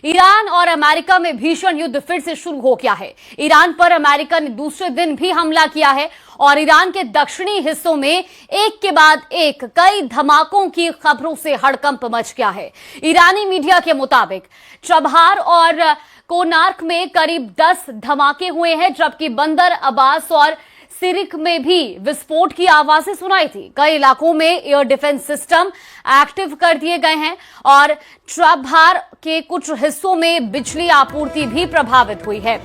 Iran और America में भीषण युद्ध फिर से शुरू हो गया है। ईरान पर अमेरिका ने दूसरे दिन भी हमला किया है और ईरान के दक्षिणी हिस्सों में एक के बाद एक कई धमाकों की खबरों से हड़कंप मच गया है। ईरानी मीडिया के मुताबिक चबहार और कोनार्क में करीब 10 धमाके हुए हैं, जबकि बंदर अब्बास और सिरिक में भी विस्फोट की आवाजें सुनाई थी। कई इलाकों में एयर डिफेंस सिस्टम एक्टिव कर दिए गए हैं और चबहार के कुछ हिस्सों में बिजली आपूर्ति भी प्रभावित हुई है।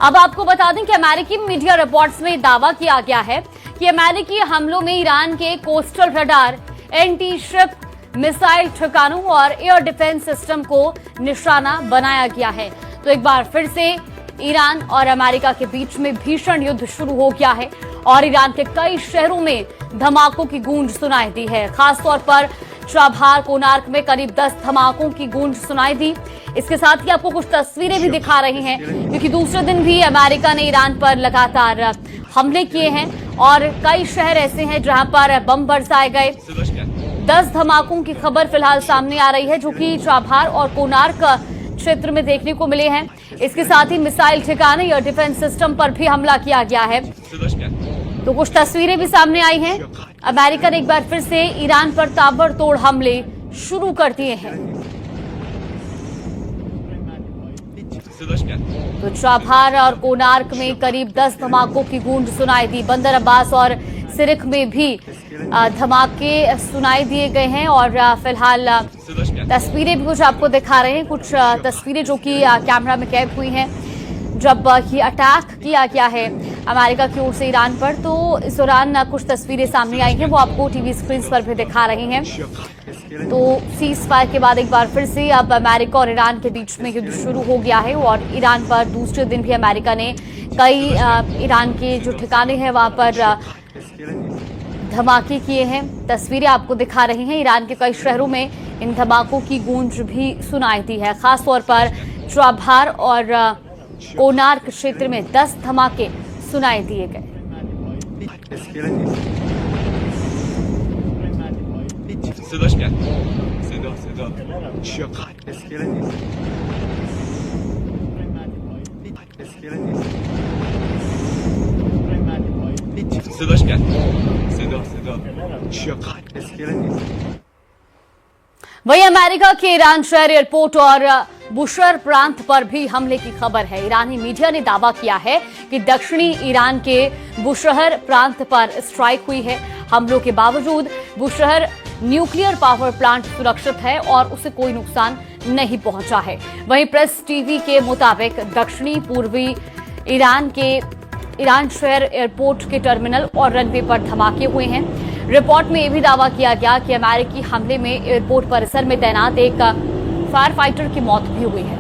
अब आपको बता दें कि अमेरिकी मीडिया रिपोर्ट्स में दावा किया गया है कि अमेरिकी हमलों में ईरान के coastal radar, anti ship missile ठिकानों और एयर डिफेंस सिस्टम को निशाना बनाया गया है। तो एक बार फिर से ईरान और अमेरिका के बीच में भीषण युद्ध शुरू हो गया है और ईरान के कई शहरों में धमाकों की गूंज सुनाई दी है। खासतौर पर चबहार कोनार्क में करीब 10 धमाकों की गूंज सुनाई दी। इसके साथ ही आपको कुछ तस्वीरें भी दिखा रही हैं, क्योंकि दूसरे दिन भी अमेरिका ने ईरान पर लगातार हमले किए हैं और कई शहर ऐसे हैं जहां पर बम बरसाए गए। 10 धमाकों की खबर फिलहाल सामने आ रही है, जो कि चबहार और कोनार्क क्षेत्र में देखने को मिले हैं। इसके साथ ही मिसाइल ठिकाने या डिफेंस सिस्टम पर भी हमला किया गया है। तो कुछ तस्वीरें भी सामने आई हैं। अमेरिका ने एक बार फिर से ईरान पर ताबड़तोड़ हमले शुरू कर दिए हैं। तो चबहार और कोनार्क में करीब 10 धमाकों की गूंज सुनाई दी। बंदर अब्बास और सिरिक में भी धमाके सुनाई दिए गए हैं और फिलहाल तस्वीरें भी कुछ आपको दिखा रहे हैं। कुछ तस्वीरें जो कि कैमरा में कैद हुई हैं जब ये अटैक किया गया है अमेरिका की ओर से ईरान पर। तो इस दौरान कुछ तस्वीरें सामने आई हैं, वो आपको टीवी स्क्रीन पर भी दिखा रही हैं। तो सीज फायर के बाद एक बार फिर से अब अमेरिका और ईरान के बीच में युद्ध शुरू हो गया है और ईरान पर दूसरे दिन भी अमेरिका ने कई ईरान के जो ठिकाने हैं वहां पर धमाके किए हैं। तस्वीरें आपको दिखा रही हैं। ईरान के कई शहरों में इन धमाकों की गूंज भी सुनाई दी है। खासतौर पर चबहार और कोनार्क क्षेत्र में 10 धमाके सुनाई दिए गए। वहीं अमेरिका के ईरान शहर एयरपोर्ट और बुशर प्रांत पर भी हमले की खबर है। ईरानी मीडिया ने दावा किया है कि दक्षिणी ईरान के बुशहर प्रांत पर स्ट्राइक हुई है। हमलों के बावजूद बुशहर न्यूक्लियर पावर प्लांट सुरक्षित है और उसे कोई नुकसान नहीं पहुंचा है। वहीं प्रेस टीवी के मुताबिक दक्षिणी पूर्वी ईरान शहर एयरपोर्ट के टर्मिनल और रनवे पर धमाके हुए हैं। रिपोर्ट में यह भी दावा किया गया कि अमेरिकी हमले में एयरपोर्ट परिसर में तैनात एक फायर फाइटर की मौत भी हुई है।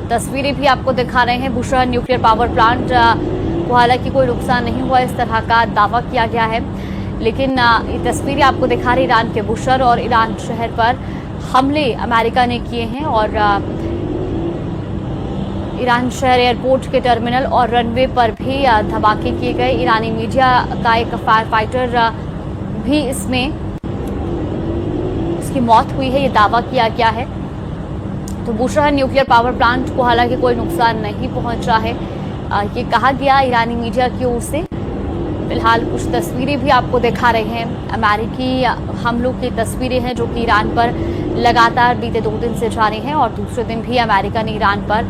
तस्वीरें भी आपको दिखा रहे हैं। बुशहर न्यूक्लियर पावर प्लांट को हालांकि कोई नुकसान नहीं हुआ, इस तरह का दावा किया गया है, लेकिन ये तस्वीरें आपको दिखा रही ईरान के बुशहर और ईरान शहर पर हमले अमेरिका ने किए हैं और ईरान शहर एयरपोर्ट के टर्मिनल और रनवे पर भी धमाके किए गए। ईरानी मीडिया का एक फायर फाइटर भी इसमें उसकी मौत हुई है, ये दावा किया गया है। तो बुशहर न्यूक्लियर पावर प्लांट को हालांकि कोई नुकसान नहीं पहुंचा है, ये कहा गया ईरानी मीडिया की ओर से। फिलहाल कुछ तस्वीरें भी आपको दिखा रहे हैं। अमेरिकी हमलों की तस्वीरें हैं जो कि ईरान पर लगातार बीते 2 दिन से जारी हैं और दूसरे दिन भी अमेरिका ने ईरान पर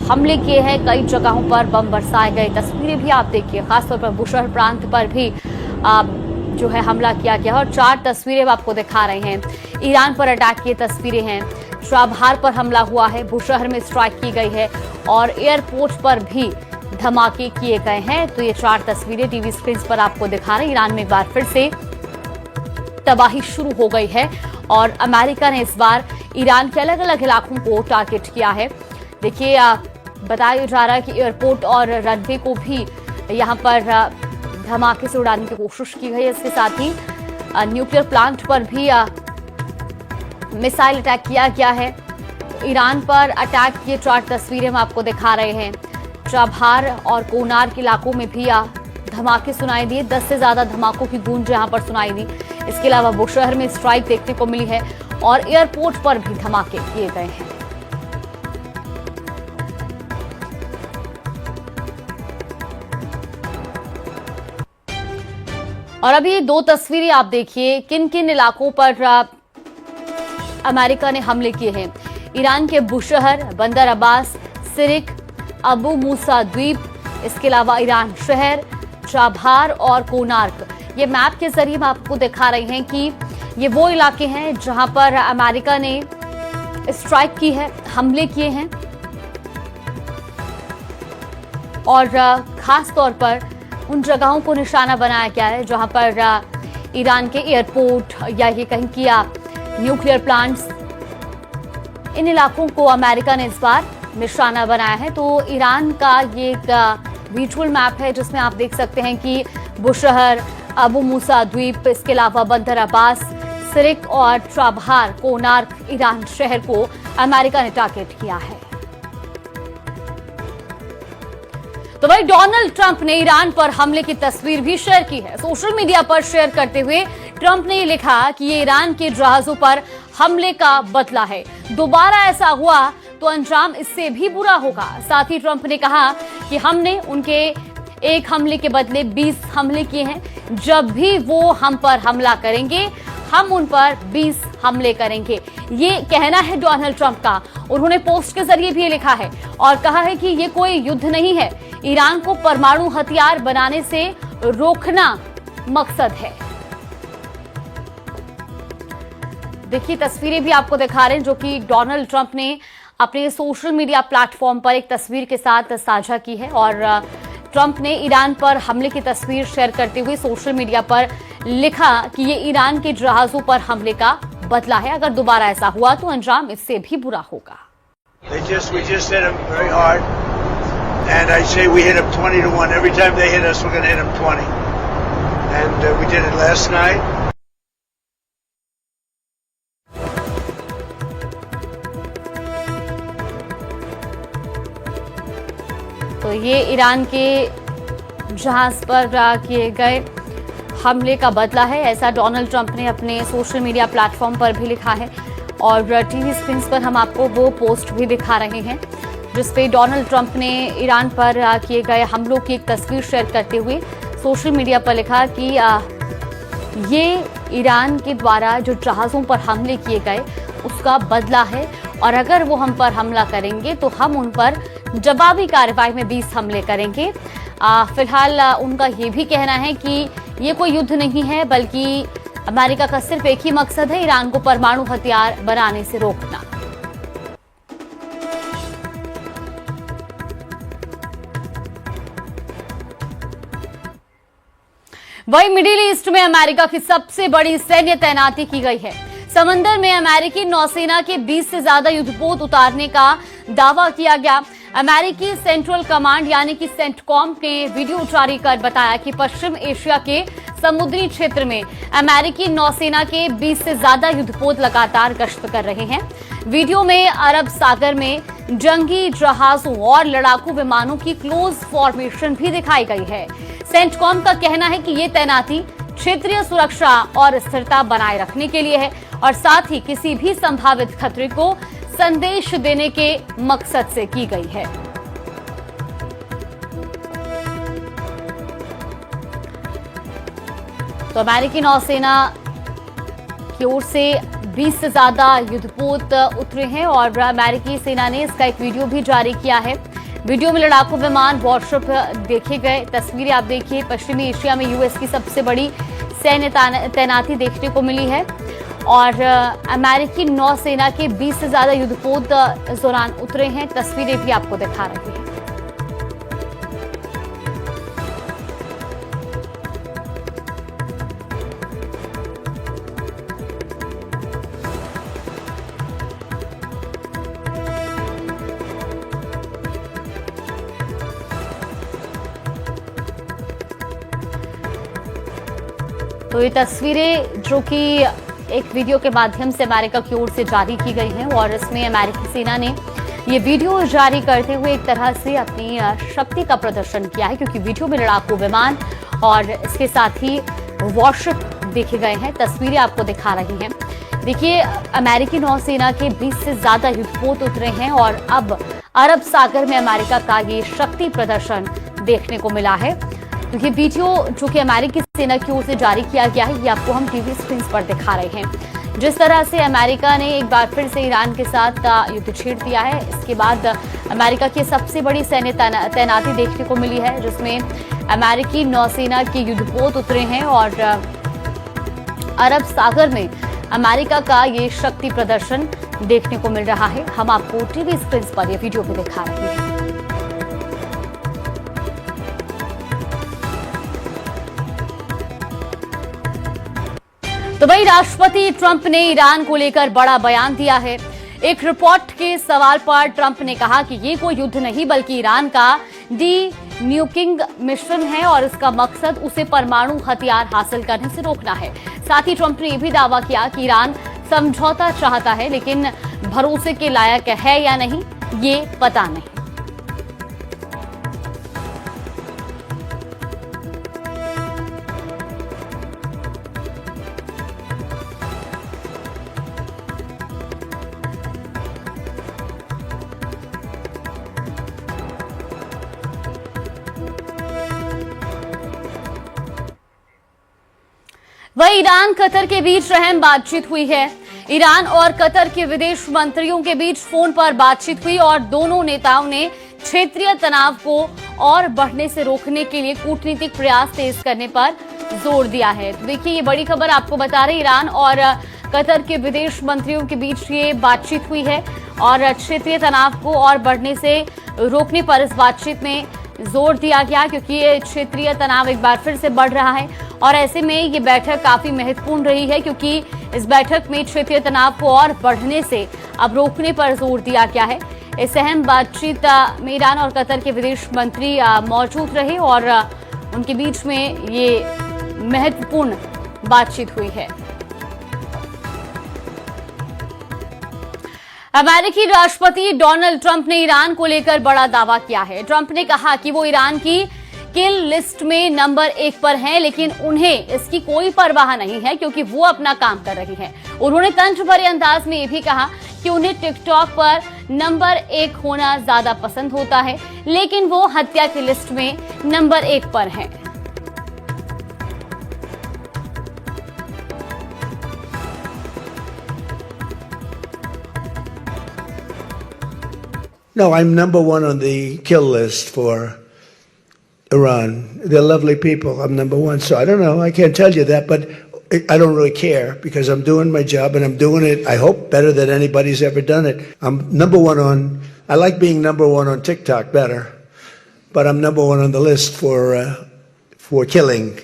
हमले किए हैं। कई जगहों पर बम बरसाए गए। तस्वीरें भी आप देखिए, खासतौर पर बुशहर प्रांत पर भी जो है हमला किया गया और 4 तस्वीरें आपको दिखा रहे हैं। ईरान पर अटैक की तस्वीरें हैं, चबहार पर हमला हुआ है, बुशहर में स्ट्राइक की गई है और एयरपोर्ट पर भी धमाके किए गए हैं। तो ये 4 तस्वीरें टीवी स्क्रीन पर आपको दिखा रहे हैं। ईरान में एक बार फिर से तबाही शुरू हो गई है और अमेरिका ने इस बार ईरान के अलग अलग इलाकों को टारगेट किया है। देखिए, बताया जा रहा है कि एयरपोर्ट और रनवे को भी यहां पर धमाके से उड़ाने की कोशिश की गई है। इसके साथ ही न्यूक्लियर प्लांट पर भी मिसाइल अटैक किया गया है। ईरान पर अटैक की 4 तस्वीरें हम आपको दिखा रहे हैं। चबहार और कोनार्क इलाकों में भी धमाके सुनाई दिए। 10 से ज्यादा धमाकों की गूंज यहां पर सुनाई दी। इसके अलावा बुशहर में स्ट्राइक देखने को मिली है और एयरपोर्ट पर भी धमाके किए गए हैं। और अभी दो तस्वीरें आप देखिए, किन किन इलाकों पर अमेरिका ने हमले किए हैं। ईरान के बुशहर, बंदर अब्बास, सिरिक, अबू मूसा द्वीप, इसके अलावा ईरान शहर, चाबहार और कोनार्क। ये मैप के जरिए हम आपको दिखा रहे हैं कि ये वो इलाके हैं जहां पर अमेरिका ने स्ट्राइक की है, हमले किए हैं और खास तौर पर उन जगहों को निशाना बनाया गया है जहां पर ईरान के एयरपोर्ट या ये कहीं कि न्यूक्लियर प्लांट्स, इन इलाकों को अमेरिका ने इस बार निशाना बनाया है। तो ईरान का ये एक विजुअल मैप है जिसमें आप देख सकते हैं कि बुशहर, अबू मूसा द्वीप, इसके अलावा बंदर अब्बास, सिरिक और चाबहार, कोनार्क, ईरान शहर को अमेरिका ने टारगेट किया है। तो भाई डोनाल्ड ट्रंप ने ईरान पर हमले की तस्वीर भी शेयर की है। सोशल मीडिया पर शेयर करते हुए ट्रंप ने लिखा कि ये ईरान के जहाजों पर हमले का बदला है, दोबारा ऐसा हुआ तो अंजाम इससे भी बुरा होगा। साथ ही ट्रंप ने कहा कि हमने उनके एक हमले के बदले 20 हमले किए हैं, जब भी वो हम पर हमला करेंगे हम उन पर 20 हमले करेंगे। ये कहना है डोनाल्ड ट्रंप का। उन्होंने पोस्ट के जरिए भी लिखा है और कहा है कि ये कोई युद्ध नहीं है, ईरान को परमाणु हथियार बनाने से रोकना मकसद है। देखिए तस्वीरें भी आपको दिखा रहे हैं जो कि डोनाल्ड ट्रंप ने अपने सोशल मीडिया प्लेटफॉर्म पर एक तस्वीर के साथ साझा की है और ट्रंप ने ईरान पर हमले की तस्वीर शेयर करते हुए सोशल मीडिया पर लिखा कि ये ईरान के जहाजों पर हमले का बदला है, अगर दोबारा ऐसा हुआ तो अंजाम इससे भी बुरा होगा। We just hit them very hard, and I say we hit them 20-1. Every time they hit us, we're going to hit them 20. And we did it last night. तो ये ईरान के जहाज पर किए गए हमले का बदला है, ऐसा डोनाल्ड ट्रंप ने अपने सोशल मीडिया प्लेटफॉर्म पर भी लिखा है और टीवी स्क्रीन पर हम आपको वो पोस्ट भी दिखा रहे हैं जिसपे डोनाल्ड ट्रंप ने ईरान पर किए गए हमलों की एक तस्वीर शेयर करते हुए सोशल मीडिया पर लिखा कि ये ईरान के द्वारा जो जहाज़ों पर हमले किए गए उसका बदला है और अगर वो हम पर हमला करेंगे तो हम उन पर जवाबी कार्रवाई में 20 हमले करेंगे। फिलहाल उनका ये भी कहना है कि ये कोई युद्ध नहीं है, बल्कि अमेरिका का सिर्फ एक ही मकसद है, ईरान को परमाणु हथियार बनाने से रोकना। वहीं मिडिल ईस्ट में अमेरिका की सबसे बड़ी सैन्य तैनाती की गई है। समंदर में अमेरिकी नौसेना के 20 से ज्यादा युद्धपोत उतारने का दावा किया गया। अमेरिकी सेंट्रल कमांड यानी कि सेंटकॉम ने वीडियो जारी कर बताया कि पश्चिम एशिया के समुद्री क्षेत्र में अमेरिकी नौसेना के 20 से ज्यादा युद्धपोत लगातार गश्त कर रहे हैं। वीडियो में अरब सागर में जंगी जहाजों और लड़ाकू विमानों की क्लोज फॉर्मेशन भी दिखाई गई है। सेंटकॉम का कहना है कि ये तैनाती क्षेत्रीय सुरक्षा और स्थिरता बनाए रखने के लिए है और साथ ही किसी भी संभावित खतरे को संदेश देने के मकसद से की गई है। तो अमेरिकी नौसेना की ओर से 20 से ज्यादा युद्धपोत उतरे हैं और अमेरिकी सेना ने इसका एक वीडियो भी जारी किया है। वीडियो में लड़ाकू विमान, वॉरशिप देखे गए। तस्वीरें आप देखिए, पश्चिमी एशिया में यूएस की सबसे बड़ी सैन्य तैनाती देखने को मिली है और अमेरिकी नौसेना के 20 से ज्यादा युद्धपोत इस दौरान उतरे हैं। तस्वीरें भी आपको दिखा रही हैं। तो ये तस्वीरें जो कि एक वीडियो के माध्यम से अमेरिका की ओर से जारी की गई हैं और इसमें अमेरिकी सेना ने ये वीडियो जारी करते हुए एक तरह से अपनी शक्ति का प्रदर्शन किया है, क्योंकि वीडियो में लड़ाकू विमान और इसके साथ ही वॉरशिप देखे गए हैं। तस्वीरें आपको दिखा रही हैं। देखिए, अमेरिकी नौसेना के 20 से ज्यादा युद्धपोत उतरे हैं और अब अरब सागर में अमेरिका का ये शक्ति प्रदर्शन देखने को मिला है। तो ये वीडियो जो कि अमेरिकी सेना की ओर से जारी किया गया है, ये आपको हम टीवी स्क्रीन पर दिखा रहे हैं। जिस तरह से अमेरिका ने एक बार फिर से ईरान के साथ युद्ध छेड़ दिया है, इसके बाद अमेरिका की सबसे बड़ी सैन्य तैनाती देखने को मिली है, जिसमें अमेरिकी नौसेना के युद्धपोत उतरे हैं और अरब सागर में अमेरिका का ये शक्ति प्रदर्शन देखने को मिल रहा है। हम आपको टीवी स्क्रीन पर ये वीडियो भी दिखा रहे हैं। तो भाई, राष्ट्रपति ट्रंप ने ईरान को लेकर बड़ा बयान दिया है। एक रिपोर्ट के सवाल पर ट्रंप ने कहा कि ये कोई युद्ध नहीं बल्कि ईरान का डी न्यूकिंग मिशन है और इसका मकसद उसे परमाणु हथियार हासिल करने से रोकना है। साथ ही ट्रंप ने यह भी दावा किया कि ईरान समझौता चाहता है, लेकिन भरोसे के लायक है या नहीं ये पता नहीं। वह ईरान कतर के बीच अहम बातचीत हुई है। ईरान और कतर के विदेश मंत्रियों के बीच फोन पर बातचीत हुई और दोनों नेताओं ने क्षेत्रीय तनाव को और बढ़ने से रोकने के लिए कूटनीतिक प्रयास तेज करने पर जोर दिया है। तो देखिए, ये बड़ी खबर आपको बता रहे, ईरान और कतर के विदेश मंत्रियों के बीच ये बातचीत हुई है और क्षेत्रीय तनाव को और बढ़ने से रोकने पर इस बातचीत में जोर दिया गया, क्योंकि ये क्षेत्रीय तनाव एक बार फिर से बढ़ रहा है और ऐसे में ये बैठक काफी महत्वपूर्ण रही है, क्योंकि इस बैठक में क्षेत्रीय तनाव को और बढ़ने से अब रोकने पर जोर दिया गया है। इस अहम बातचीत में ईरान और कतर के विदेश मंत्री मौजूद रहे और उनके बीच में ये महत्वपूर्ण बातचीत हुई है। अमेरिकी राष्ट्रपति डोनाल्ड ट्रंप ने ईरान को लेकर बड़ा दावा किया है। ट्रंप ने कहा कि वो ईरान की किल लिस्ट में नंबर 1 पर हैं, लेकिन उन्हें इसकी कोई परवाह नहीं है क्योंकि वो अपना काम कर रही हैं। उन्होंने तंज भरे अंदाज में ये भी कहा कि उन्हें टिकटॉक पर नंबर 1 होना ज्यादा पसंद होता है, लेकिन वो हत्या की लिस्ट में नंबर 1 पर हैं। No, I'm number 1 on the kill list for Iran. They're lovely people. I'm number 1. So I don't know. I can't tell you that, but I don't really care because I'm doing my job and I'm doing it, I hope, better than anybody's ever done it. I'm number 1 on, I like being number 1 on TikTok better, but I'm number 1 on the list for killing.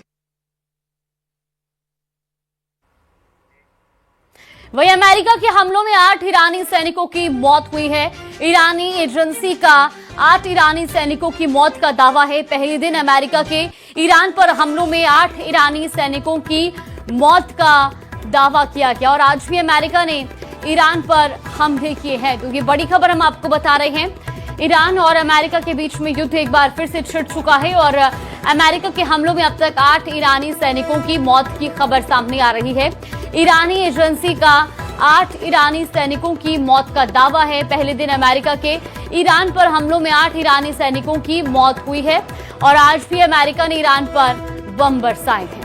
वही America के हमलों में 8 ईरानी सैनिकों की मौत हुई है। ईरानी agency का 8 ईरानी सैनिकों की मौत का दावा है। पहले दिन अमेरिका के ईरान पर हमलों में 8 ईरानी सैनिकों की मौत का दावा किया गया और आज भी अमेरिका ने ईरान पर हमले किए हैं। तो ये बड़ी खबर हम आपको बता रहे हैं। ईरान और अमेरिका के बीच में युद्ध एक बार फिर से छिड़ चुका है और अमेरिका के हमलों में अब तक 8 ईरानी सैनिकों की मौत की खबर सामने आ रही है। ईरानी एजेंसी का 8 ईरानी सैनिकों की मौत का दावा है। पहले दिन अमेरिका के ईरान पर हमलों में 8 ईरानी सैनिकों की मौत हुई है और आज भी अमेरिका ने ईरान पर बम बरसाए हैं।